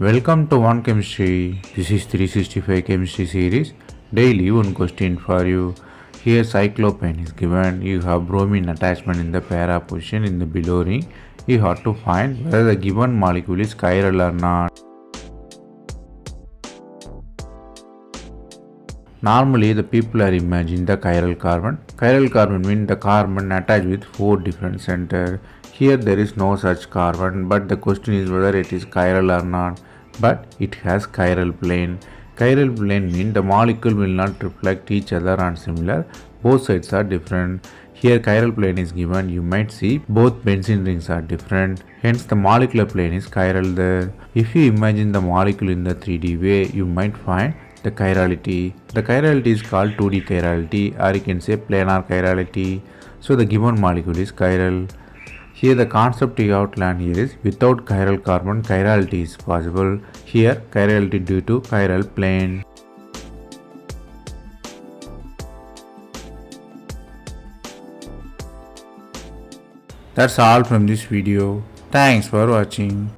Welcome to One Chemistry. This is 365 Chemistry series. Daily one question for you. Here cyclophane is given. You have bromine attachment in the para position in the below ring. You have to find whether the given molecule is chiral or not. Normally the people are imagining the chiral carbon. Chiral carbon means the carbon attached with 4 different centers. Here there is no such carbon, but the question is whether it is chiral or not. But it has chiral plane. Chiral plane means the molecule will not reflect each other and similar. Both sides are different. Here chiral plane is given. You might see both benzene rings are different. Hence the molecular plane is chiral there. If you imagine the molecule in the 3D way, you might find the chirality. The chirality is called 2D chirality, or you can say planar chirality. So the given molecule is chiral. Here the concept you outline here is without chiral carbon chirality is possible. Here chirality due to chiral plane. That's all from this video. Thanks for watching.